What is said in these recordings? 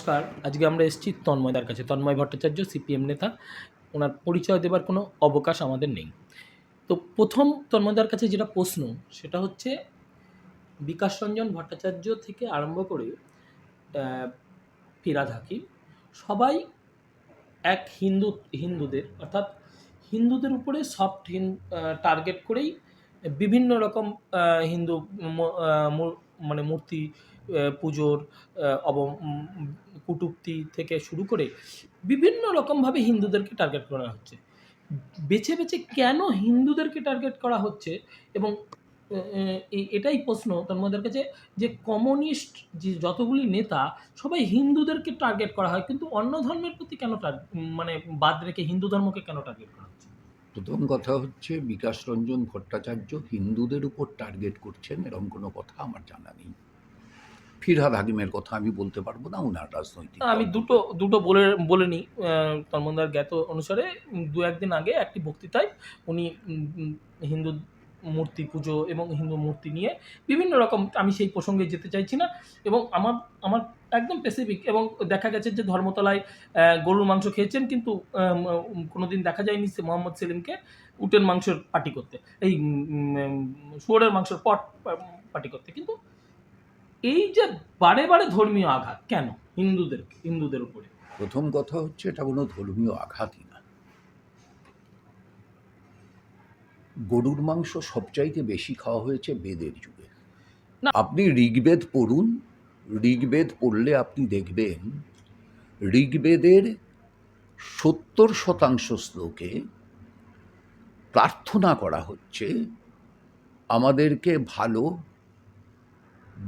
নমস্কার। আজকে আমরা এসেছি তন্ময়দার কাছে। তন্ময় ভট্টাচার্য সিপিএম নেতা। ওনার পরিচয় দেবার কোনো অবকাশ আমাদের নেই। তো প্রথম তন্ময়দার কাছে যেটা প্রশ্ন সেটা হচ্ছে বিকাশ রঞ্জন ভট্টাচার্য থেকে আরম্ভ করে ফিরহাদ হাকিম সবাই এক হিন্দুদের অর্থাৎ হিন্দুদের উপরে সফট টার্গেট করেই বিভিন্ন রকম হিন্দু মানে মূর্তি পুজোর কটূক্তি থেকে শুরু করে বিভিন্ন রকমভাবে হিন্দুদেরকে টার্গেট করা হচ্ছে। বেছে বেছে কেন হিন্দুদেরকে টার্গেট করা হচ্ছে এবং এটাই প্রশ্ন তন্ময়দের কাছে যে কমিউনিস্ট যে যতগুলি নেতা সবাই হিন্দুদেরকে টার্গেট করা হয়, কিন্তু অন্য ধর্মের প্রতি কেন মানে বাদ রেখে হিন্দু ধর্মকে কেন টার্গেট করা হচ্ছে? প্রথম কথা হচ্ছে, বিকাশ রঞ্জন ভট্টাচার্য হিন্দুদের উপর টার্গেট করছেন এরকম কোনো কথা আমার জানা নেই। ফিরহাদ হাকিমের কথা আমি বলতে পারবো না, ওনার রাজনৈতিক। আমি দুটো বলে নিই। তন্ময়দার জ্ঞাত অনুসারে দু একদিন আগে একটি বক্তৃতায় উনি হিন্দু মূর্তি পুজো এবং হিন্দু মূর্তি নিয়ে বিভিন্ন রকম, আমি সেই প্রসঙ্গে যেতে চাইছি না, এবং আমার একদম স্পেসিফিক, এবং দেখা গেছে যে ধর্মতলায় গরুর মাংস খেয়েছেন, কিন্তু কোনোদিন দেখা যায়নি মোহাম্মদ সেলিমকে উটের মাংসের পার্টি করতে, এই শুয়োরের মাংসের পার্টি করতে। কিন্তু এই যে বারে বারে ধর্মীয় আঘাত কেন হিন্দুদের উপরে? প্রথম কথা হচ্ছে, এটা কোনো ধর্মীয় আঘাতই না। গরুর মাংস সবচাইতে বেশি খাওয়া হয়েছে বেদের যুগে। না, আপনি ঋগ্বেদ পড়ুন, ঋগ্বেদ পড়লে আপনি দেখবেন ঋগ্বেদের 70% শ্লোকে প্রার্থনা করা হচ্ছে আমাদেরকে ভালো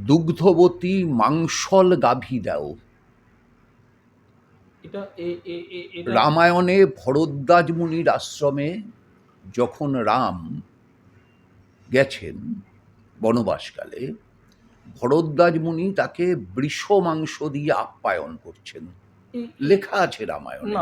দুগ্ধবতী মাংসল গাভী দাও। রামায়ণে ভরদ্বাজ মুনির আশ্রমে যখন রাম গেছেন বনবাসকালে, ভরদ্বাজ মুনি তাকে বৃষ মাংস দিয়ে আপ্যায়ন করছেন, লেখা আছে রামায়ণে।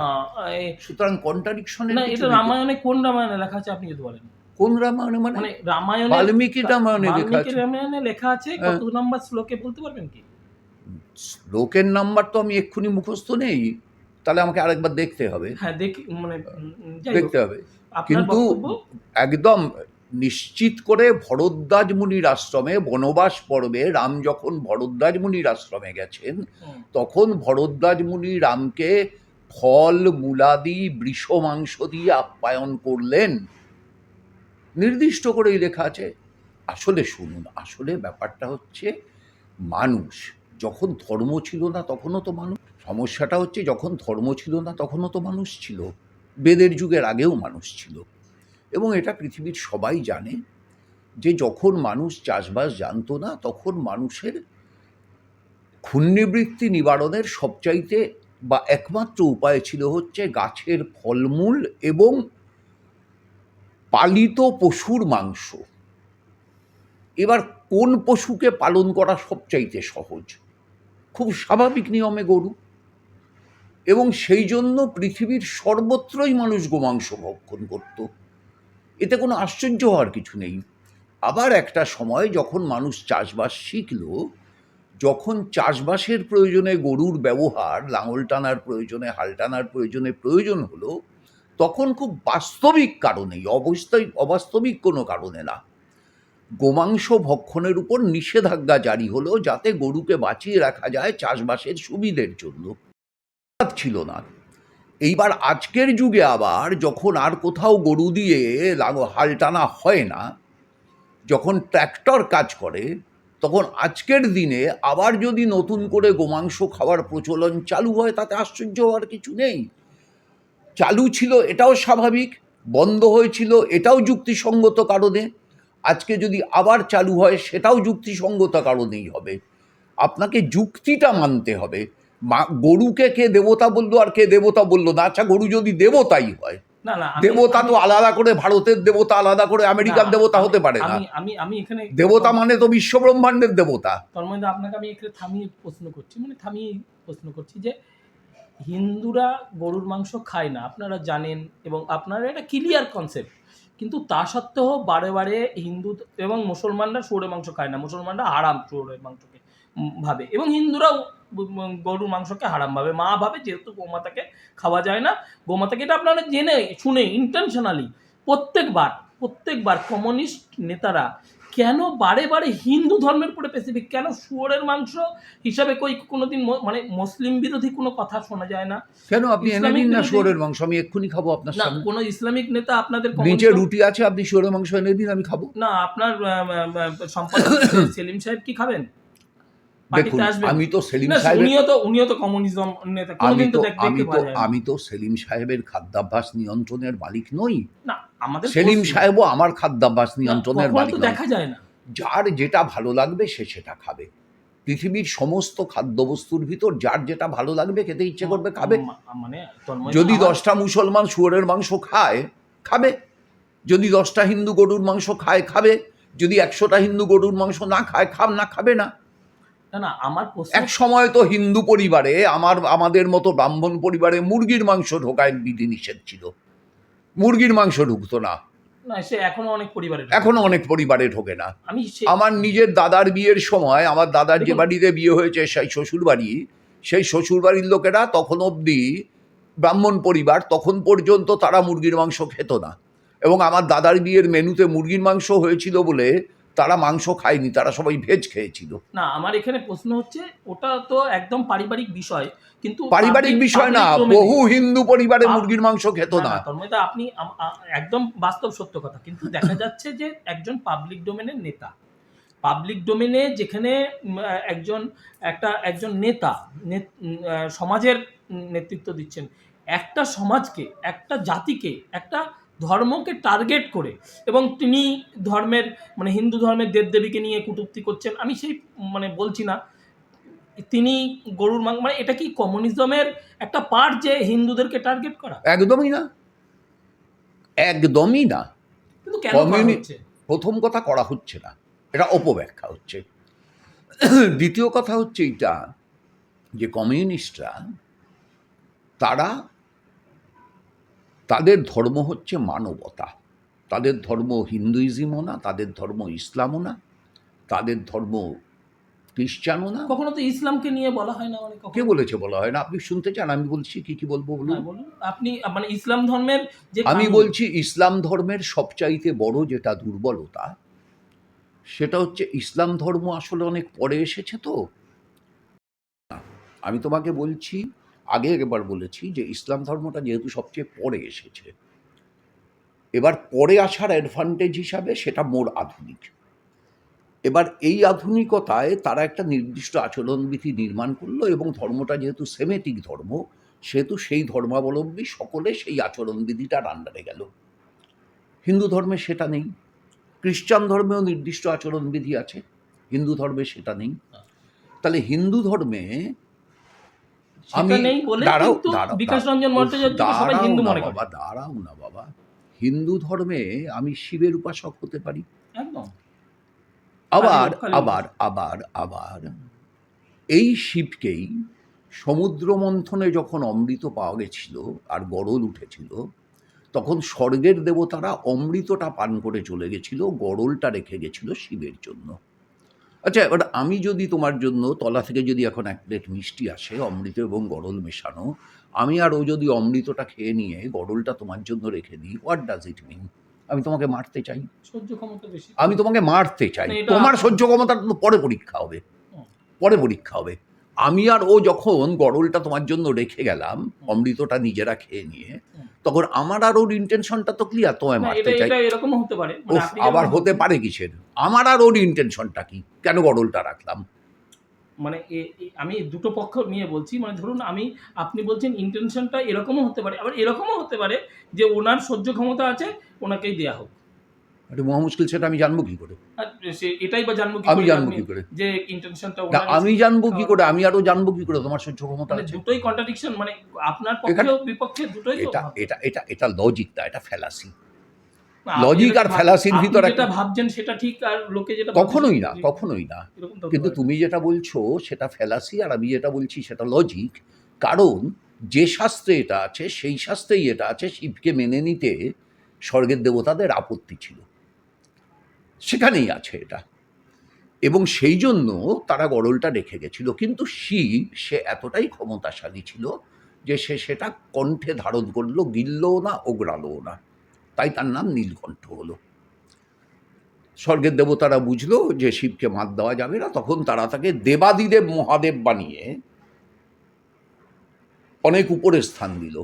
সুতরাং কন্ট্রাডিকশন। এটা রামায়ণে কোন রামায়ণে লেখা আছে আপনি যদি বলেন? কোন রামায়ণে? মানে রামায়ণে, বাল্মীকি রামায়ণে লেখা আছে। রামায়ণে লেখা আছে। কত নাম্বার শ্লোকে বলতে পারবেন কি? শ্লোকের নাম্বার তো আমি এক্ষুনি মুখস্থ নেই, তাহলে আমাকে আরেকবার দেখতে হবে। হ্যাঁ, দেখি, মানে দেখতে হবে। কিন্তু একদম নিশ্চিত করে ভরদ্বাজ মুনির আশ্রমে বনবাস পর্বে রাম যখন ভরদ্বাজ মুনির আশ্রমে গেছেন, তখন ভরদ্বাজ মুনি রামকে ফল মূলাদি বৃষ মাংস দিয়ে আপ্যায়ন করলেন, নির্দিষ্ট করেই লেখা আছে। আসলে শুনুন, আসলে ব্যাপারটা হচ্ছে, মানুষ যখন ধর্ম ছিল না তখনও তো মানুষ। সমস্যাটা হচ্ছে, যখন ধর্ম ছিল না তখনও তো মানুষ ছিল, বেদের যুগের আগেও মানুষ ছিল। এবং এটা পৃথিবীর সবাই জানে যে যখন মানুষ চাষবাস জানতো না, তখন মানুষের ক্ষুণ্ণিবৃত্তি নিবারণের সবচাইতে বা একমাত্র উপায় ছিল হচ্ছে গাছের ফলমূল এবং পালিত পশুর মাংস। এবার কোন পশুকে পালন করা সবচাইতে সহজ? খুব স্বাভাবিক নিয়মে গরু। এবং সেই জন্য পৃথিবীর সর্বত্রই মানুষ গোমাংস ভক্ষণ করত, এতে কোনো আশ্চর্য হওয়ার কিছু নেই। আবার একটা সময় যখন মানুষ চাষবাস শিখল, যখন চাষবাসের প্রয়োজনে গরুর ব্যবহার, লাঙল টানার প্রয়োজনে, হাল টানার প্রয়োজনে প্রয়োজন হলো, তখন খুব বাস্তবিক কারণেই, অবাস্তবিক কোনো কারণে না, গোমাংস ভক্ষণের উপর নিষেধাজ্ঞা জারি হলো, যাতে গরুকে বাঁচিয়ে রাখা যায় চাষবাসের সুবিধের জন্য। ছিল না। এইবার আজকের যুগে আবার যখন আর কোথাও গরু দিয়ে হাল টানা হয় না, যখন ট্র্যাক্টর কাজ করে, তখন আজকের দিনে আবার যদি নতুন করে গোমাংস খাওয়ার প্রচলন চালু হয়, তাতে আশ্চর্য হওয়ার কিছু নেই। চালু ছিল এটাও স্বাভাবিক, বন্ধ হয়েছিল এটাও যুক্তিসঙ্গত কারণে, আজকে যদি আবার চালু হয় সেটাও যুক্তিসঙ্গত কারণেই হবে। আপনাকে যুক্তিটা মানতে হবে। গরুকে কে দেবতা বললো আর কে দেবতা বললো না? আচ্ছা, গরু যদি দেবতাই হয়, দেবতা তো আলাদা করে ভারতের দেবতা, আলাদা করে আমেরিকার দেবতা হতে পারে না। আমি এখানে দেবতা মানে তো বিশ্ব ব্রহ্মাণ্ডের দেবতা। তন্ময়দা, আপনাকে আমি এখানে থামিয়ে প্রশ্ন করছি যে হিন্দুরা গরুর মাংস খায় না, আপনারা জানেন, এবং আপনারা এটা ক্লিয়ার কনসেপ্ট, কিন্তু তা সত্ত্বেও বারে বারে হিন্দু এবং মুসলমানরা শুয়োরের মাংস খায় না, মুসলমানরা হারাম শুয়োরের মাংসকে ভাবে, এবং হিন্দুরাও গরুর মাংসকে হারাম ভাবে, মা ভাবে যেহেতু গোমাতাকে খাওয়া যায় না। গোমাতাকে, এটা আপনারা জেনে শুনে ইন্টেনশনালি প্রত্যেকবার কমিউনিস্ট নেতারা কেন বারে বারে হিন্দু ধর্মের উপরে স্পেসিফিক, কেন শুয়োরের মাংস হিসাবে কোনোদিন মানে মুসলিম বিরোধী কোনো কথা শোনা যায় না? কেন আপনি এনে ইসলামিক দিন না বিরোধী- শুয়োরের মাংস, আমি এক্ষুনি খাবো আপনার না, সামনে। কোনো ইসলামিক নেতা আপনাদের নিচে কমিউনিস্ট- রুটি আছে, আপনি শুয়োরের মাংস এনে দিন, আমি খাবো। না, আপনার সম্পাদক সেলিম সাহেব কি খাবেন? দেখুন, পার্টিতে আসবেন? আমি তো সেলিম না, সাহেবের উনিও তো কমিউনিজম নেতা, কোনোদিন তো দেখতে পাওয়া যায় না। আমি তো সেলিম সাহেবের খাদ্যাভ্যাস নিয়ন্ত্রণের মালিক নই। না, আমাদের সেলিম পশ্চিম- সাহেবও আমার খাদ্যাভ্যাস না, নিয়ন্ত্রণের কখনো মালিক তো নয়। দেখা যায় না। যার যেটা ভালো লাগবে সে সেটা খাবে। পৃথিবীর সমস্ত খাদ্যবস্তুর ভিতর যার যেটা ভালো লাগবে, খেতে ইচ্ছে করবে, খাবে। মানে তন্ময়, যদি আমার- 10টা মুসলমান শুয়োরের মাংস খায়, খাবে। যদি 10টা হিন্দু গরুর মাংস খায়, খাবে। যদি 100টা হিন্দু গরুর মাংস না খায়, খাবে না। না, আমার প্রশ্ন, এক সময় তো হিন্দু পরিবারে, আমাদের মতো ব্রাহ্মণ পরিবারে মুরগির মাংস ঢোকায় বিধি নিষেধ ছিল। মুরগির মাংস ঢুকতো না। না, সে এখনো অনেক পরিবারে এখনো অনেক পরিবারে ঢোকে না। আমি আমার নিজের দাদার বিয়ের সময়, আমার দাদার যে দেখুন- বাড়িতে বিয়ে হয়েছে সেই শ্বশুরবাড়ি, সেই শ্বশুরবাড়ির লোকেরা তখন অবধি ব্রাহ্মণ পরিবার, তখন পর্যন্ত তারা মুরগির মাংস খেত না। এবং আমার দাদার বিয়ের মেনুতে মুরগির মাংস হয়েছিল বলে তারা মাংস খায়নি, তারা সবাই ভেজ খেয়েছিল। না, আমার এখানে প্রশ্ন হচ্ছে, ওটা তো একদম পারিবারিক বিষয়, কিন্তু পারিবারিক বিষয় না, public domain- বহু হিন্দু পরিবারে মুরগির মাংস খেত না। তন্ময়দা, আপনি একদম বাস্তব সত্য কথা, কিন্তু দেখা যাচ্ছে যে একজন পাবলিক ডোমেনের নেতা, পাবলিক ডোমেনে যেখানে একজন নেতা সমাজের নেতৃত্ব দিচ্ছেন, একটা সমাজকে, একটা জাতিকে, একটা ধর্মকে টার্গেট করে, এবং তিনি ধর্মের মানে হিন্দু ধর্মের দেবদেবীকে নিয়ে কটূক্তি করছেন, আমি সেই মানে বলছি না, তিনি গরুর মাংস, মানে এটা কি কমিউনিজমের একটা পার্ট যে হিন্দুদেরকে টার্গেট করা? একদমই না, একদমই না। কিন্তু কেন করা হচ্ছে? প্রথম কথা, করা হচ্ছে না, এটা অপব্যাখ্যা হচ্ছে। দ্বিতীয় কথা হচ্ছে এটা যে কমিউনিস্টরা, তাদের ধর্ম হচ্ছে মানবতা। তাদের ধর্ম হিন্দুইজমও না, তাদের ধর্ম ইসলামও না, তাদের ধর্ম খ্রিস্টানও না। কখনো তো ইসলামকে নিয়ে বলা হয় না, মানে কে বলেছে বলা হয় না? আপনি শুনতে চান আমি বলছি কি বলবো বলুন? বলুন আপনি, মানে ইসলাম ধর্মের যে আমি কানুন- বলছি, ইসলাম ধর্মের সবচাইতে বড় যেটা দুর্বলতা, সেটা হচ্ছে ইসলাম ধর্ম আসলে অনেক পরে এসেছে। তো আমি তোমাকে বলছি, আগে একবার বলেছি যে ইসলাম ধর্মটা যেহেতু সবচেয়ে পরে এসেছে, এবার পরে আসার অ্যাডভান্টেজ হিসাবে সেটা মোর আধুনিক। এবার এই আধুনিকতায় তারা একটা নির্দিষ্ট আচরণবিধি নির্মাণ করলো, এবং ধর্মটা যেহেতু সেমেটিক ধর্ম, সেহেতু সেই ধর্মাবলম্বী সকলে সেই আচরণবিধিটার আন্ডারে গেল। হিন্দু ধর্মে সেটা নেই। খ্রিস্টান ধর্মেও নির্দিষ্ট আচরণবিধি আছে, হিন্দু ধর্মে সেটা নেই। তাহলে হিন্দু ধর্মে সেটা নেই বলে কিন্তু বিকাশ রঞ্জন ভট্টাচার্যকে সবাই হিন্দু মনে করে। দাঁড়াও না বাবা, হিন্দু ধর্মে আমি শিবের উপাসক হতে পারি। একদম। আবার কালী আবার আবার আবার এই শিবকেই সমুদ্র মন্থনে যখন অমৃত পাওয়া গেছিল আর গরল উঠেছিল, তখন স্বর্গের দেবতারা অমৃতটা পান করে চলে গেছিল, গরলটা রেখে গেছিল শিবের জন্য। আচ্ছা, এবার আমি যদি তোমার জন্য তলা থেকে যদি এখন এক প্লেট মিষ্টি আসে অমৃত এবং গরল মেশানো, আমি আর ও যদি অমৃতটা খেয়ে নিয়ে গরলটা তোমার জন্য রেখে দিই, হোয়াট ডাজ ইট মিন? আমি তোমাকে মারতে চাই? সহ্য ক্ষমতা বেশি। আমি তোমাকে মারতে চাই। মানে এটা- তোমার সহ্য ক্ষমতাটা তো পরে পরীক্ষা হবে, পরে পরীক্ষা হবে। আমি আর ও যখন গরলটা তোমার জন্য রেখে গেলাম অমৃতটা নিজেরা খেয়ে নিয়ে, তখন আমার আর ওর ইন্টেনশনটা তো ক্লিয়ার, তোমায় না, মারতে চাই। এটা এরকমও হতে পারে, মানে উফ, আপনি আবার যেমন- হতে পারে কিসের? আমার আর ওর ইন্টেনশনটা কি? কেন গরলটা রাখলাম? মানে আমি দুটো পক্ষ নিয়ে বলছি, মানে ধরুন আপনি বলছেন ইন্টেনশনটা এরকমও হতে পারে, আবার এরকমও হতে পারে যে ওনার সহ্য ক্ষমতা আছে, ওনাকেই দেয়া হোক। এটা মহা মুশকিল, সেটা আমি জানবো কি করে? আর এটাই বা জানবো কি আমি করে জানবো আপনি কি করে? যে ইন্টেনশনটা না, ওনার আমি জানবো কি করে? আমি আরো জানবো কি করে তোমার সহ্য ক্ষমতা মানে আছে? দুটোই কন্ট্রাডিকশন, মানে আপনার পক্ষে বিপক্ষে দুটোই তো। এটা লজিক না, এটা ফ্যালাসি। না, আপনি লজিক যেটা আর ফ্যালাসির আপনি ভিতরে যেটা ভাবছেন সেটা ঠিক, আর লোকে যেটা কখনোই না, ভাবছে কখনোই না। এরকম তো হতে কিন্তু পারে। তুমি যেটা বলছো সেটা ফ্যালাসি, আর আমি যেটা বলছি সেটা লজিক। কারণ যে শাস্ত্রে এটা আছে সেই শাস্ত্রেই এটা আছে, শিবকে মেনে নিতে স্বর্গের দেবতাদের আপত্তি ছিল, সেখানেই আছে এটা। এবং সেই জন্য তারা গরলটা রেখে গেছিল। কিন্তু শিব সে এতটাই ক্ষমতাশালী ছিল যে সে সেটা কণ্ঠে ধারণ করলো, গিললও না, ওগরালোও না। তাই তার নাম নীলকণ্ঠ হলো। স্বর্গের দেবতারা বুঝলো যে শিবকে মাত দেওয়া যাবে না, তখন তারা তাকে দেবাদিদেব মহাদেব বানিয়ে অনেক উপরে স্থান দিল।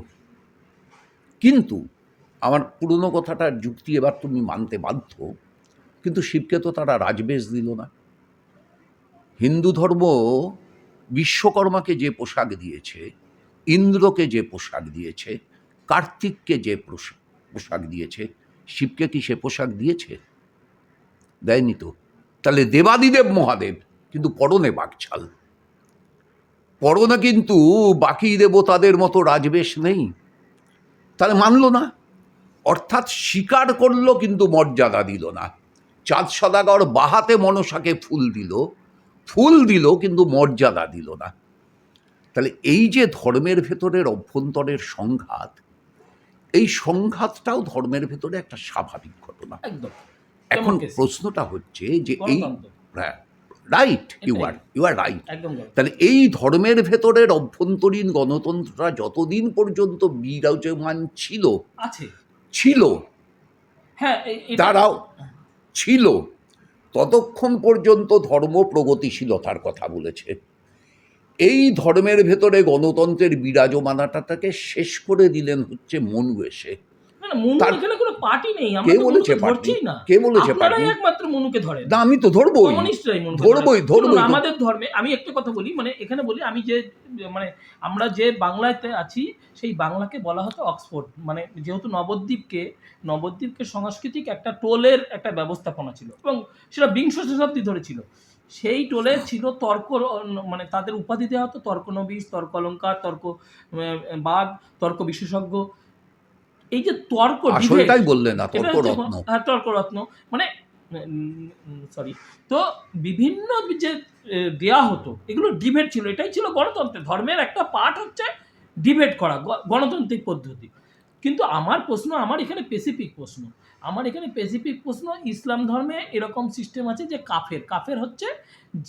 কিন্তু আমার পুরনো কথাটার যুক্তি এবার তুমি মানতে বাধ্য, কিন্তু শিবকে তো তারা রাজবেশ দিল না। হিন্দু ধর্ম বিশ্বকর্মাকে যে পোশাক দিয়েছে, ইন্দ্রকে যে পোশাক দিয়েছে, কার্তিককে যে পোশাক দিয়েছে, শিবকে কি সে পোশাক দিয়েছে? দেয়নি তো। তাহলে দেবাদিদেব মহাদেব, কিন্তু পরনে বাকছাল, পরনে কিন্তু বাকি দেবতাদের মতো রাজবেশ নেই। তাহলে মানল না, অর্থাৎ স্বীকার করলো কিন্তু মর্যাদা দিল না। চাঁদ সদাগর বাহাতে মনসাকে ফুল দিল কিন্তু মর্যাদা দিল না। তাহলে এই যে ধর্মের ভেতরের অভ্যন্তরের সংঘাত, এই সংঘাতটাও ধর্মের ভেতরে একটা স্বাভাবিক ঘটনা। একদম। এখন Democracy, প্রশ্নটা হচ্ছে যে এই গণতন্ত্র। রাইট, ইউ এটাই। আর রাইট। একদম গণতন্ত্র। তাহলে এই ধর্মের ভেতরের অভ্যন্তরীণ গণতন্ত্রটা যতদিন পর্যন্ত বিরাজমান ছিল, হ্যাঁ, তারাও ছিল, ততক্ষণ পর্যন্ত ধর্ম প্রগতিশীলতার কথা বলেছে। এই ধর্মের ভেতরে গণতন্ত্রের বিরাজমানতাটাকে শেষ করে দিলেন হচ্ছে মনু এসে। না, মনু তার এখানে কোনো পার্টি নেই। আমরা কে তো বলেছে মনুকে পার্টি? ধরছিই না। কে বলেছে আপনারাই পার্টি? একমাত্র মনুকে ধরেন। না, আমি তো ধরবই, কমিউনিস্টরাই মনুকে ধরবই ধরে। ধরবই। শুনুন, আমাদের ধর্মে আমি একটা কথা বলি, মানে এখানে বলি, আমি যে মানে আমরা যে বাংলাতে আছি সেই বাংলাকে বলা হতো অক্সফোর্ড। মানে যেহেতু নবদ্বীপকে সাংস্কৃতিক একটা টোলের একটা ব্যবস্থাপনা ছিল এবং সেটা বিংশ শতাব্দী ধরে ছিল। সেই টোলে ছিল তর্ক, মানে তাদের উপাধি দেওয়া হতো তর্কনবীশ, তর্ক অলঙ্কার, তর্ক বাঘ, তর্ক বিশেষজ্ঞ। এই যে তর্ক, আসলটাই বললেন না, তর্করত্ন। হ্যাঁ, তর্করত্ন, মানে সরি। তো বিভিন্ন যে দেয়া হতো, এগুলো ডিবেট ছিল। এটাই ছিল গণতন্ত্রের ধর্মের একটা পার্ট, হচ্ছে ডিবেট করা, গণতান্ত্রিক পদ্ধতি। কিন্তু আমার প্রশ্ন, আমার এখানে স্পেসিফিক প্রশ্ন, ইসলাম ধর্মে এরকম সিস্টেম আছে যে কাফের হচ্ছে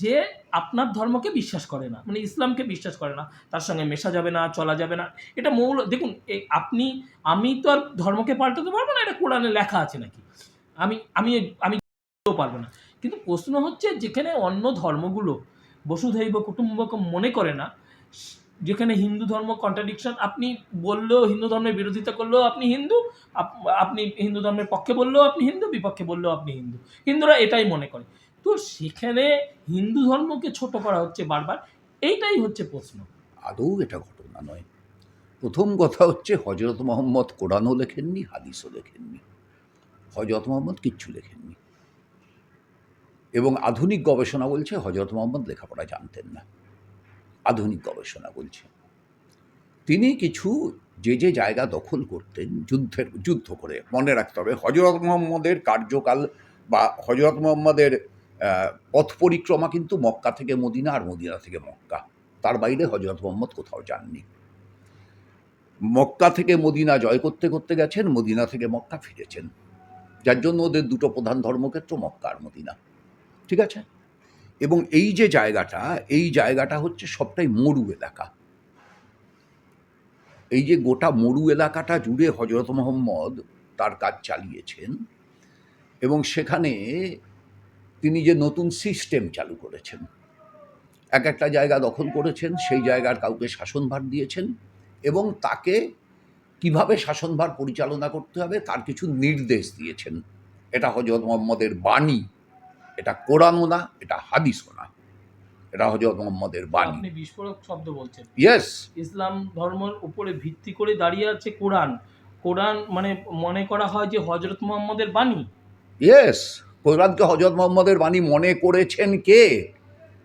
যে আপনার ধর্মকে বিশ্বাস করে না, মানে ইসলামকে বিশ্বাস করে না, তার সঙ্গে মেশা যাবে না, চলা যাবে না। এটা দেখুন, আমি তো আর ধর্মকে পাল্টাতে পারবো না, এটা কোরআনে লেখা আছে নাকি, আমি আমি আমি পারবো না। কিন্তু প্রশ্ন হচ্ছে, যেখানে অন্য ধর্মগুলো বসুধৈব কুটুম্বকম মনে করে না, যেখানে হিন্দু ধর্ম কন্ট্রাডিকশন, আপনি বললেও হিন্দু ধর্মের বিরোধিতা করলেও আপনি হিন্দু, আপনি হিন্দু ধর্মের পক্ষে বললেও আপনি হিন্দু, বিপক্ষে বললেও আপনি হিন্দু, হিন্দুরা এটাই মনে করে। তো সেখানে হিন্দু ধর্মকে ছোট করা হচ্ছে বারবার, এইটাই হচ্ছে প্রশ্ন। আদৌ এটা ঘটনা নয়। প্রথম কথা হচ্ছে, হজরত মোহাম্মদ কোরআনও লেখেননি, হাদিসও লেখেননি। হজরত মোহাম্মদ কিচ্ছু লেখেননি। এবং আধুনিক গবেষণা বলছে হজরত মোহাম্মদ লেখাপড়া জানতেন না। আধুনিক গবেষণা বলছে তিনি কিছু যে জায়গা দখল করতেন যুদ্ধ করে। মনে রাখতে হবে, হজরত মোহাম্মদের কার্যকাল বা হজরত মোহাম্মদের পথ পরিক্রমা কিন্তু মক্কা থেকে মদিনা আর মদিনা থেকে মক্কা, তার বাইরে হজরত মোহাম্মদ কোথাও যাননি। মক্কা থেকে মদিনা জয় করতে করতে গেছেন, মদিনা থেকে মক্কা ফিরেছেন, যার জন্য ওদের দুটো প্রধান ধর্মক্ষেত্র মক্কা আর মদিনা। ঠিক আছে? এবং এই যে জায়গাটা হচ্ছে সবটাই মরু এলাকা। এই যে গোটা মরু এলাকাটা জুড়ে হজরত মোহাম্মদ তার কাজ চালিয়েছেন, এবং সেখানে তিনি যে নতুন সিস্টেম চালু করেছেন, একটা জায়গা দখল করেছেন, সেই জায়গার কাউকে শাসনভার দিয়েছেন এবং তাকে কিভাবে শাসনভার পরিচালনা করতে হবে তার কিছু নির্দেশ দিয়েছেন। এটা হজরত মোহাম্মদের বাণী, এটা কোরআনও না, এটা হাদিসও না, এটা হজরত মোহাম্মদের বাণী। আপনি বিস্ফোরক শব্দ বলছেন। ইয়েস, ইসলাম ধর্মের উপরে ভিত্তি করে দাঁড়িয়ে আছে কোরআন, মানে মনে করা হয় যে হজরত মোহাম্মদের বাণী। ইয়েস, কোরআনকে হজরত মোহাম্মদের বাণী মনে করেছেন কে?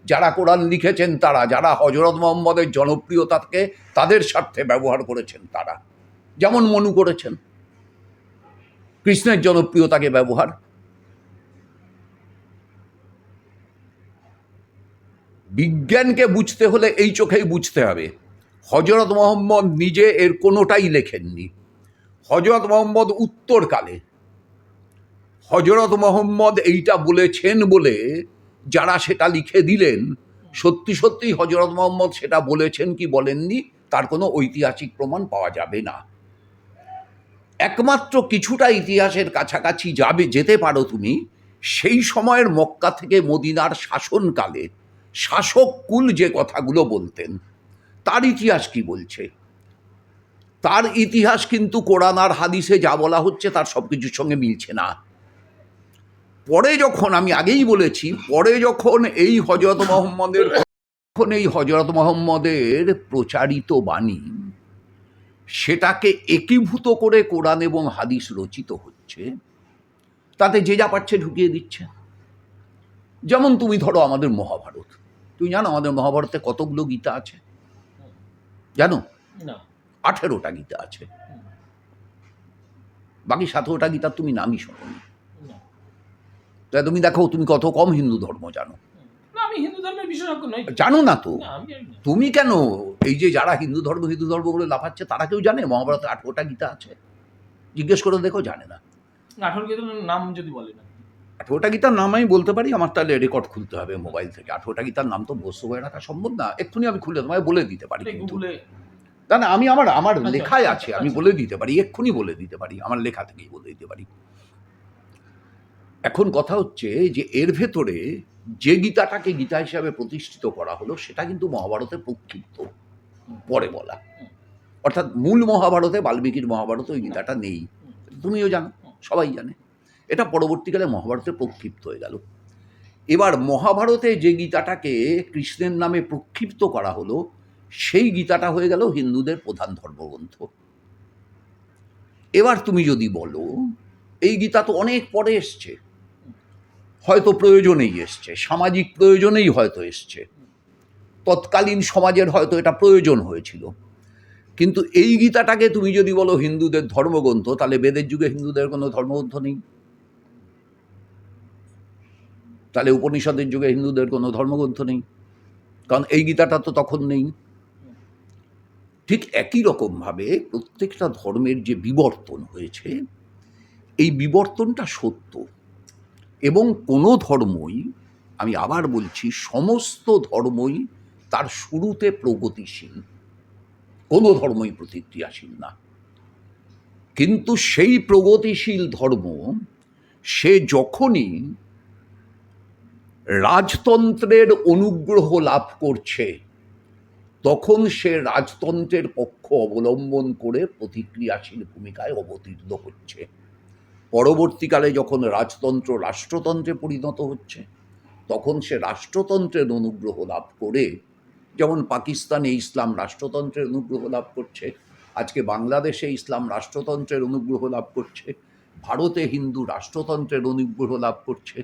যারা কোরআন লিখেছেন তারা, যারা হজরত মোহাম্মদের জনপ্রিয়তাকে তাদের স্বার্থে ব্যবহার করেছেন তারা, যেমন মনু করেছেন কৃষ্ণের জনপ্রিয়তাকে ব্যবহার। বিজ্ঞানকে বুঝতে হলে এই চোখেই বুঝতে হবে। হজরত মোহাম্মদ নিজে এর কোনোটাই লেখেননি। হজরত মোহাম্মদ উত্তরকালে হজরত মোহাম্মদ এইটা বলেছেন বলে যারা সেটা লিখে দিলেন সত্যি সত্যি হজরত মোহাম্মদ সেটা বলেছেন কি বলেননি তার কোনো ঐতিহাসিক প্রমাণ পাওয়া যাবে না। একমাত্র কিছুটা ইতিহাসের কাছাকাছি যেতে পারো তুমি, সেই সময়ের মক্কা থেকে মদিনার শাসনকালে শাসক কুল যে কথাগুলো বলতেন তার ইতিহাস কি বলছে। তার ইতিহাস কিন্তু কোরআন আর হাদিসে যা বলা হচ্ছে তার সব কিছুর সঙ্গে মিলছে না। পরে যখন, আমি আগেই বলেছি, পরে যখন এই হজরত মোহাম্মদের প্রচারিত বাণী সেটাকে একীভূত করে কোরআন এবং হাদিস রচিত হচ্ছে, তাতে যে যা পারছে ঢুকিয়ে দিচ্ছে। যেমন তুমি ধরো আমাদের মহাভারত, তুমি জানো আমাদের মহাভারতে কতগুলো গীতা আছে? জানো? না। 18টা গীতা আছে। বাকি 17টা গীতার তুমি নামই শোনোনি। তাই তুমি দেখো তুমি কত কম হিন্দু ধর্ম জানো। আমি হিন্দু ধর্মের বিশেষজ্ঞ নই। জানো না তো? তুমি কেন, এই যে যারা হিন্দু ধর্ম করে লাফাচ্ছে তারা কেউ জানে মহাভারতে 18টা গীতা আছে? জিজ্ঞেস করে দেখো, জানে না। 18 গীতার নাম যদি বলে না, 18টা গীতার নাম আমি বলতে পারি, আমার তাহলে রেকর্ড খুলতে হবে মোবাইল থেকে। 18টা গীতার নাম তো বস্তু হয়ে রাখা সম্ভব না, এক্ষুনি আমি খুলে তোমায় বলে দিতে পারি। কিন্তু না, আমি আমার লেখায় আছে, আমি বলে দিতে পারি, এক্ষুনি বলে দিতে পারি, আমার লেখা থেকেই বলে দিতে পারি। এখন কথা হচ্ছে যে এর ভেতরে যে গীতাটাকে গীতা হিসাবে প্রতিষ্ঠিত করা হলো সেটা কিন্তু মহাভারতে প্রক্ষিপ্ত, পরে বলা। অর্থাৎ মূল মহাভারতে, বাল্মীকির মহাভারতে ওই গীতাটা নেই, তুমিও জানো, সবাই জানে। এটা পরবর্তীকালে মহাভারতে প্রক্ষিপ্ত হয়ে গেল। এবার মহাভারতে যে গীতাটাকে কৃষ্ণের নামে প্রক্ষিপ্ত করা হলো সেই গীতাটা হয়ে গেল হিন্দুদের প্রধান ধর্মগ্রন্থ। এবার তুমি যদি বলো এই গীতা তো অনেক পরে এসছে, হয়তো প্রয়োজনেই এসছে, সামাজিক প্রয়োজনেই হয়তো এসছে, তৎকালীন সমাজের হয়তো এটা প্রয়োজন হয়েছিল, কিন্তু এই গীতাটাকে তুমি যদি বলো হিন্দুদের ধর্মগ্রন্থ, তাহলে বেদের যুগে হিন্দুদের কোনো ধর্মগ্রন্থ নেই, তাহলে উপনিষদের যুগে হিন্দুদের কোনো ধর্মগ্রন্থ নেই, কারণ এই গীতাটা তো তখন নেই। ঠিক একই রকমভাবে প্রত্যেকটা ধর্মের যে বিবর্তন হয়েছে, এই বিবর্তনটা সত্য, এবং কোনো ধর্মই, আমি আবার বলছি, সমস্ত ধর্মই তার শুরুতে প্রগতিশীল, কোনো ধর্মই প্রতিক্রিয়াশীল না। কিন্তু সেই প্রগতিশীল ধর্ম সে যখনই রাজতন্ত্রের অনুগ্রহ লাভ করছে তখন সে রাজতন্ত্রের পক্ষ অবলম্বন করে প্রতিক্রিয়াশীল ভূমিকায় অবতীর্ণ হচ্ছে। পরবর্তীকালে যখন রাজতন্ত্র রাষ্ট্রতন্ত্রে পরিণত হচ্ছে তখন সে রাষ্ট্রতন্ত্রের অনুগ্রহ লাভ করে, যেমন পাকিস্তানে ইসলাম রাষ্ট্রতন্ত্রের অনুগ্রহ লাভ করছে, আজকে বাংলাদেশে ইসলাম রাষ্ট্রতন্ত্রের অনুগ্রহ লাভ করছে, ভারতে হিন্দু রাষ্ট্রতন্ত্রের অনুগ্রহ লাভ করছে।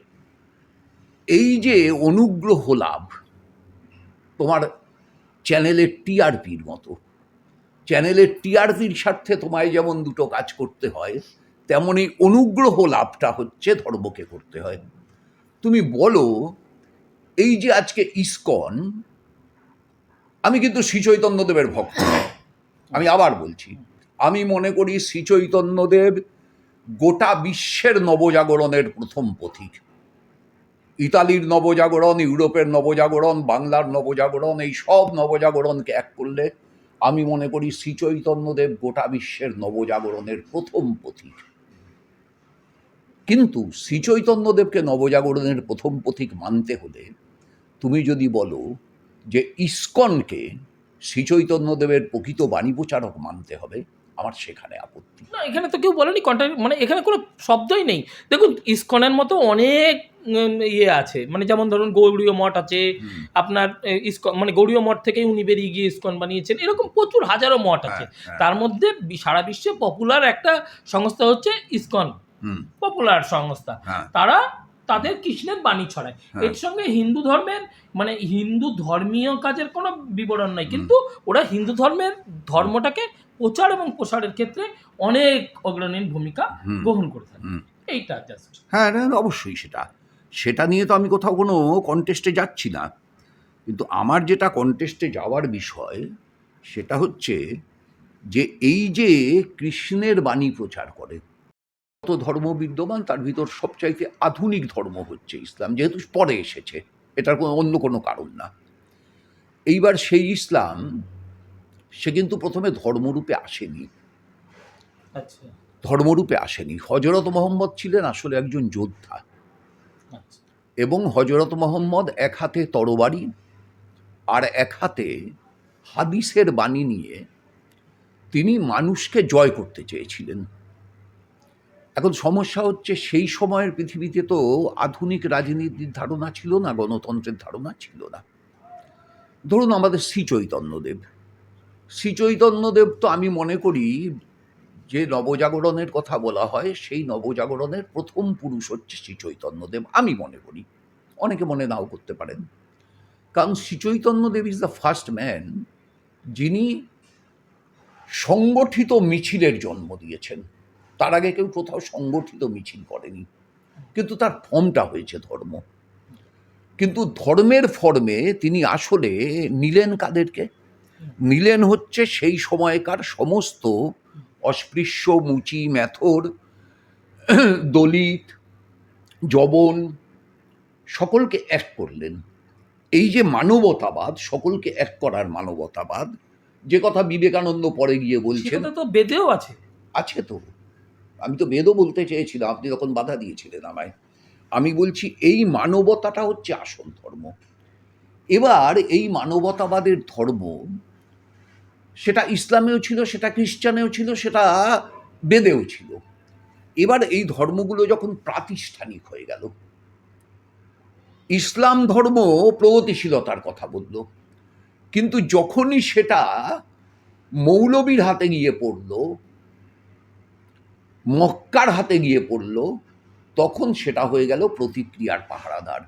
এই যে অনুগ্রহ লাভ তোমার চ্যানেলের টিআরপির মতো, চ্যানেলের টিআরপির স্বার্থে তোমায় যেমন দুটো কাজ করতে হয়, তেমনই অনুগ্রহ লাভটা হচ্ছে ধর্মকে করতে হয়। তুমি বলো এই যে আজকে ইসকন, আমি কিন্তু শ্রীচৈতন্যদেবের ভক্ত, আমি আবার বলছি, আমি মনে করি শ্রীচৈতন্যদেব গোটা বিশ্বের নবজাগরণের প্রথম পথিক। ইতালির নবজাগরণ, ইউরোপের নবজাগরণ, বাংলার নবজাগরণ, এই সব নবজাগরণকে এক করলে আমি মনে করি শ্রীচৈতন্যদেব গোটা বিশ্বের নবজাগরণের প্রথম পথিক। কিন্তু শ্রীচৈতন্যদেবকে নবজাগরণের প্রথম পথিক মানতে হলে তুমি যদি বলো যে ইসকনকে শ্রীচৈতন্যদেবের প্রকৃত বাণী প্রচারক মানতে হবে, আমার সেখানে আপত্তি। না, এখানে তো কেউ বলেনি মানে এখানে কোনো শব্দই নেই। দেখুন, ইসকনের মতো অনেক ইয়ে আছে, মানে যেমন ধরুন গৌড়ীয় মঠ আছে, আপনার ইসকন মানে গৌড়ীয় মঠ থেকে উনি বেরিয়ে গিয়ে ইসকন বানিয়েছেন, এরকম প্রচুর হাজারো মঠ আছে। তার মধ্যে সারা বিশ্বে পপুলার একটা সংস্থা হচ্ছে ইসকন, পপুলার সংস্থা। তারা তাদের কৃষ্ণের বাণী ছড়ায়। এর সঙ্গে হিন্দু ধর্মের মানে হিন্দু ধর্মীয় কাজের কোনো বিবরণ নাই, কিন্তু ওরা হিন্দু ধর্মটাকে প্রচার এবং প্রসারের ক্ষেত্রে অনেক অগ্রণী ভূমিকা গ্রহণ করে থাকে। এইটা জাস্ট, হ্যাঁ, অবশ্যই সেটা নিয়ে তো আমি কোথাও কোনো কন্টেস্টে যাচ্ছি না, কিন্তু আমার যেটা কন্টেস্টে যাওয়ার বিষয় সেটা হচ্ছে যে এই যে কৃষ্ণের বাণী প্রচার করে, যত ধর্ম বিদ্যমান তার ভিতর সবচাইতে আধুনিক ধর্ম হচ্ছে ইসলাম, যেহেতু পরে এসেছে, এটার অন্য কোনো কারণ না। এইবার সেই ইসলাম, সে কিন্তু প্রথমে ধর্মরূপে আসেনি। আচ্ছা ধর্মরূপে আসেনি। হজরত মোহাম্মদ ছিলেন আসলে একজন যোদ্ধা, আচ্ছা এবং হজরত মোহাম্মদ এক হাতে তরবারি আর এক হাতে হাদিসের বাণী নিয়ে তিনি মানুষকে জয় করতে চেয়েছিলেন। এখন সমস্যা হচ্ছে, সেই সময়ের পৃথিবীতে তো আধুনিক রাজনীতির ধারণা ছিল না, গণতন্ত্রের ধারণা ছিল না। ধরুন আমাদের শ্রীচৈতন্যদেব তো আমি মনে করি যে নবজাগরণের কথা বলা হয়, সেই নবজাগরণের প্রথম পুরুষ হচ্ছে শ্রীচৈতন্যদেব, আমি মনে করি। অনেকে মনে নাও করতে পারেন, কারণ Sri Chaitanyadev is the first man যিনি সংগঠিত মিছিলের জন্ম দিয়েছেন। তার আগে কেউ কোথাও সংগঠিত মিছিল করেনি, কিন্তু তার ফর্মটা হয়েছে ধর্ম। কিন্তু ধর্মের ফর্মে তিনি আসলে নিলেন কাদেরকে? নিলেন হচ্ছে সেই সময়কার সমস্ত অস্পৃশ্য, মুচি, মেথর, দলিত, জবন, সকলকে এক করলেন। এই যে মানবতাবাদ, সকলকে এক করার মানবতাবাদ, যে কথা বিবেকানন্দ পরে গিয়ে বলছেন, সেটা তো বেদেও আছে। আছে তো। আমি তো বেদও বলতে চেয়েছিলাম, আপনি তখন বাধা দিয়েছিলেন আমায়। আমি বলছি এই মানবতাটা হচ্ছে আসল ধর্ম। এবার এই মানবতাবাদের ধর্ম, সেটা ইসলামেও ছিল, সেটা খ্রিস্টানেও ছিল, সেটা বেদেও ছিল। এবার এই ধর্মগুলো যখন প্রাতিষ্ঠানিক হয়ে গেল, ইসলাম ধর্ম প্রগতিশীলতার কথা বলল, কিন্তু যখনই সেটা মৌলবীর হাতে গিয়ে পড়ল, মক্কার হাতে গিয়ে পড়ল, তখন সেটা হয়ে গেল প্রতিক্রিয়ার পাহারাদার।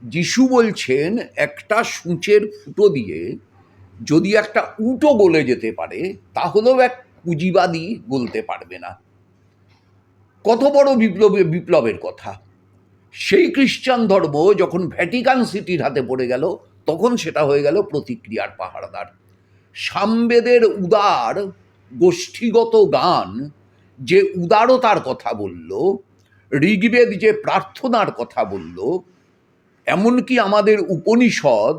যিশু বলছেন, একটা সূঁচের ফুটো দিয়ে যদি একটা উটও গলে যেতে পারে, তাহলেও এক পুঁজিবাদী গলতে পারবে না। কত বড় বিপ্লবের কথা! সেই খ্রিস্টান ধর্ম যখন ভ্যাটিকান সিটির হাতে পড়ে গেল, তখন সেটা হয়ে গেল প্রতিক্রিয়ার পাহারাদার। সামবেদের উদার গোষ্ঠীগত গান যে উদারতার কথা বলল, ঋগ্বেদ যে প্রার্থনার কথা বলল, এমনকি আমাদের উপনিষদ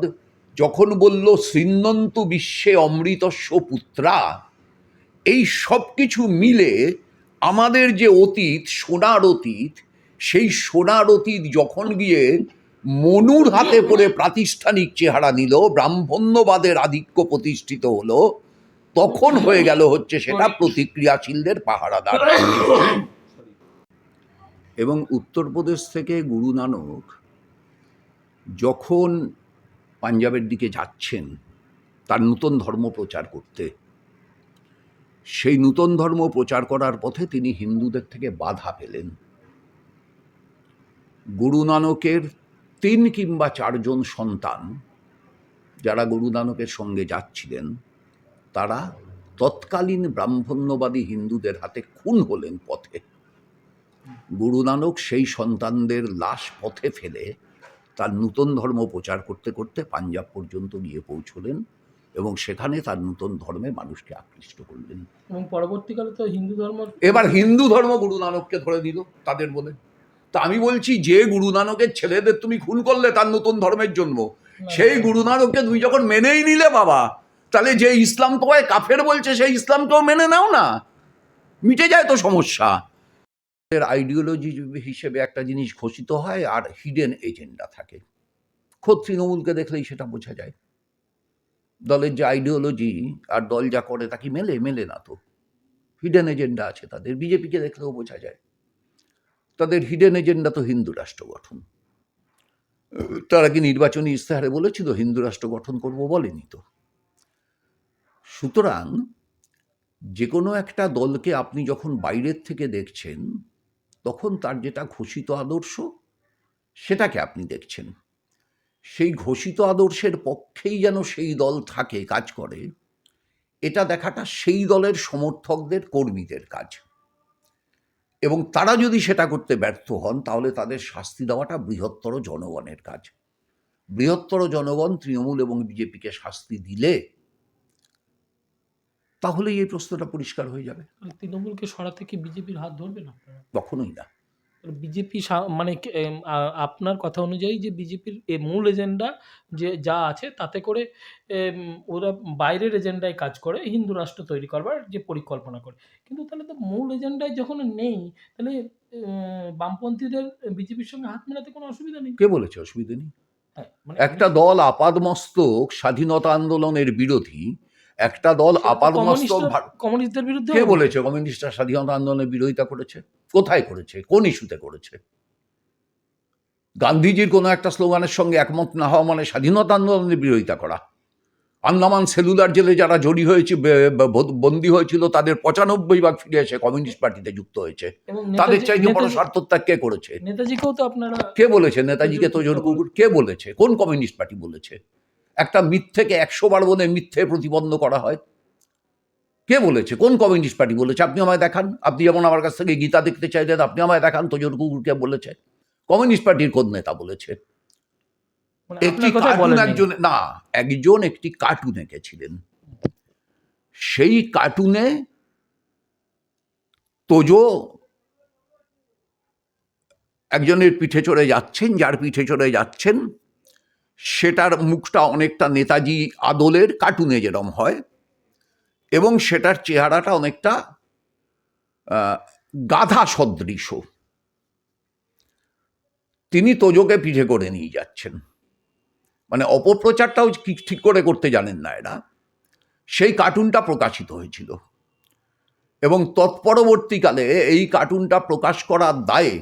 যখন বলল শৃণ্বন্তু বিশ্বে অমৃতস্য পুত্রা, এই সব কিছু মিলে আমাদের যে অতীত, সোনার অতীত, সেই সোনার অতীত যখন গিয়ে মনুর হাতে পড়ে প্রাতিষ্ঠানিক চেহারা নিল, ব্রাহ্মণ্যবাদের আধিক্য প্রতিষ্ঠিত হলো, তখন হয়ে গেল হচ্ছে সেটা প্রতিক্রিয়াশীলদের পাহারাদার। এবং উত্তরপ্রদেশ থেকে গুরু নানক যখন পাঞ্জাবের দিকে যাচ্ছেন তার নূতন ধর্ম প্রচার করতে, সেই নূতন ধর্ম প্রচার করার পথে তিনি হিন্দুদের থেকে বাধা পেলেন। গুরু নানকের ৩ কিংবা ৪ জন সন্তান যারা গুরু নানকের সঙ্গে যাচ্ছিলেন, তারা তৎকালীন ব্রাহ্মণ্যবাদী হিন্দুদের হাতে খুন হলেন পথে। গুরু নানক সেই সন্তানদের লাশ পথে ফেলে তার নূতন ধর্ম প্রচার করতে করতে পাঞ্জাব পর্যন্ত গিয়ে পৌঁছলেন, এবং সেখানে তার নূতন ধর্মে মানুষকে আকৃষ্ট করলেন। এবং পরবর্তীকালে তো হিন্দু ধর্ম, এবার হিন্দু ধর্ম গুরু নানককে ধরে দিল তাদের বলে। তা আমি বলছি, যে গুরু নানকের ছেলেদের তুমি খুন করলে তার নতুন ধর্মের জন্য, সেই গুরু নানককে তুমি যখন মেনেই নিলে বাবা, তাহলে যে ইসলাম তোমায় কাফের বলছে সেই ইসলামকেও মেনে নাও না, মিটে যায় তো সমস্যা। এর আইডিওলজি হিসেবে একটা জিনিস ঘোষিত হয়, আর হিডেন এজেন্ডা থাকে। খোদ তৃণমূলকে দেখলেই সেটা বোঝা যায়। দলের যে আইডিওলজি আর দল যা করে তা কি মেলে না তো। হিডেন এজেন্ডা আছে তাদের। বিজেপিকে দেখলেও বোঝা যায় তাদের হিডেন এজেন্ডা তো হিন্দু রাষ্ট্র গঠন। তারা কি নির্বাচনী ইস্তেহারে বলেছিল হিন্দু রাষ্ট্র গঠন করব? বলেনি তো। সুতরাং যে কোনো একটা দলকে আপনি যখন বাইরের থেকে দেখছেন, তখন তার যেটা ঘোষিত আদর্শ, সেটাকে আপনি দেখছেন। সেই ঘোষিত আদর্শের পক্ষেই যেন সেই দল থাকে, কাজ করে, এটা দেখাটা সেই দলের সমর্থকদের, কর্মীদের কাজ। এবং তারা যদি সেটা করতে ব্যর্থ হন, তাহলে তাদের শাস্তি দেওয়াটা বৃহত্তর জনগণের কাজ। বৃহত্তর জনগণ তৃণমূল এবং বিজেপিকে শাস্তি দিলে তাহলেই এই প্রশ্নটা পরিষ্কার হয়ে যাবে। তৃণমূলকে সরাতে কি বিজেপির হাত ধরবেন আপনারা? কখনোই না। বিজেপি মানে আপনার কথা অনুযায়ী যে বিজেপির মূল এজেন্ডা যে যা আছে তাতে করে ওরা বাইরের এজেন্ডায় কাজ করে হিন্দু রাষ্ট্র তৈরি করবার যে পরিকল্পনা করে। কিন্তু তাহলে তো মূল এজেন্ডায় যখন নেই তাহলে বামপন্থীদের বিজেপির সঙ্গে হাত মেলাতে কোনো অসুবিধা নেই। কে বলেছে অসুবিধে নেই? হ্যাঁ, মানে একটা দল আপাদমস্তক স্বাধীনতা আন্দোলনের বিরোধী, একটা দল সেটা তো আপাদমস্তক কমিউনিস্টদের বিরুদ্ধে কে বলেছে কমিউনিস্টরা স্বাধীনতা আন্দোলনের বিরোধিতা করেছে? কোথায় করেছে? কোন ইস্যুতে করেছে? গান্ধীজির কোনো একটা স্লোগানের সঙ্গে একমত না হওয়া মানে স্বাধীনতা আন্দোলনের বিরোধিতা করা। আন্দামান সেলুলার জেলে যারা জড়ি হয়েছে, বন্দী হয়েছিল, তাদের ৯৫% ফিরে এসে কমিউনিস্ট পার্টিতে যুক্ত হয়েছে। এবং তাদের চাইতে বড় স্বার্থত্যাগ কে করেছে? নেতাজিকেও তো আপনারা কে বলেছে নেতাজিকে তোজর কুকুর? কে বলেছে? কোন কমিউনিস্ট পার্টি বলেছে? একটা মিথ্যেকে ১০০ বার বলে মিথ্যে প্রতিবন্ধ করা হয়? কে বলেছে? কোন কমিউনিস্ট পার্টি বলেছে? আপনি আমায় দেখান। আপনি যেমন আমার কাছ থেকে গীতা দেখতে চাইলেন, আপনি আমায় দেখান তোজর কুকুর কে বলেছে? কমিউনিস্ট পার্টির কোন নেতা বলেছে? মানে একটি আপনার কথাই কার্টুন বলেননি। একজন একটি কার্টুন এঁকেছিলেন। সেই কার্টুনে তোজো একজনের পিঠে চড়ে যাচ্ছেন, যার পিঠে চড়ে যাচ্ছেন সেটার মুখটা অনেকটা নেতাজি আদলের কার্টুনে যেরকম হয়, এবং সেটার চেহারাটা অনেকটা গাধা সদৃশ। তিনি তোজোকে পিঠে করে নিয়ে যাচ্ছেন, মানে অপপ্রচারটাও ঠিক করে করতে জানেন না এরা। সেই কার্টুনটা প্রকাশিত হয়েছিল এবং তৎপরবর্তীকালে এই কার্টুনটা প্রকাশ করার দায়ে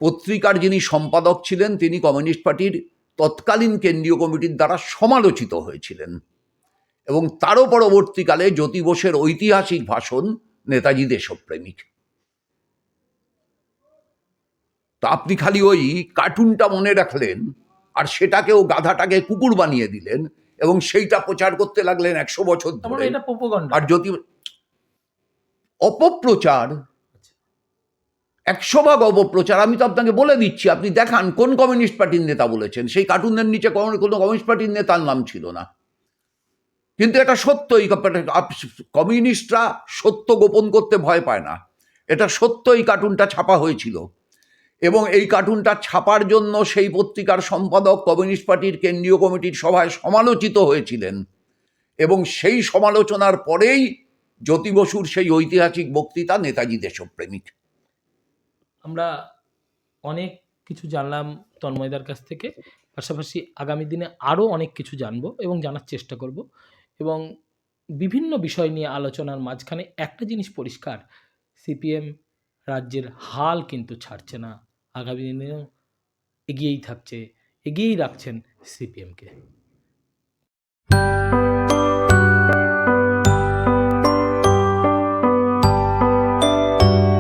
পত্রিকার যিনি সম্পাদক ছিলেন তিনি কমিউনিস্ট পার্টির তৎকালীন কেন্দ্রীয় কমিটির দ্বারা সমালোচিত হয়েছিলেন, এবং তারও পরবর্তীকালে জ্যোতি বোসের ঐতিহাসিক ভাষণ নেতাজি দেশপ্রেমিক। তা আপনি খালি ওই কার্টুনটা মনে রাখলেন আর সেটাকেও গাধাটাকে কুকুর বানিয়ে দিলেন এবং সেইটা প্রচার করতে লাগলেন ১০০ বছর ধরে। এটা প্রোপাগান্ডা। আর যদি অপপ্রচার, ১০০ ভাগ অপপ্রচার। আমি তো আপনাকে বলে দিচ্ছি, আপনি দেখান কোন কমিউনিস্ট পার্টির নেতা বলেছেন। সেই কার্টুনের নিচে কোনো কমিউনিস্ট পার্টির নেতার নাম ছিল না। কিন্তু এটা সত্যই, কমিউনিস্টরা সত্য গোপন করতে ভয় পায় না। এটা সত্য, এই কার্টুনটা ছাপা হয়েছিল এবং এই কার্টুনটা ছাপার জন্য সেই পত্রিকার সম্পাদক কমিউনিস্ট পার্টির কেন্দ্রীয় কমিটির সভায় সমালোচিত হয়েছিলেন, এবং সেই সমালোচনার পরেই জ্যোতি বসুর সেই ঐতিহাসিক বক্তৃতা নেতাজি দেশপ্রেমিক। আমরা অনেক কিছু জানলাম তন্ময়দার কাছ থেকে, পাশাপাশি আগামী দিনে আরও অনেক কিছু জানবো এবং জানার চেষ্টা করব, এবং বিভিন্ন বিষয় নিয়ে আলোচনার মাঝখানে একটা জিনিস পরিষ্কার, সিপিএম রাজ্যের হাল কিন্তু ছাড়ছে না, আগামী দিনেও এগিয়েই থাকছে, এগিয়েই রাখছেন সিপিএমকে।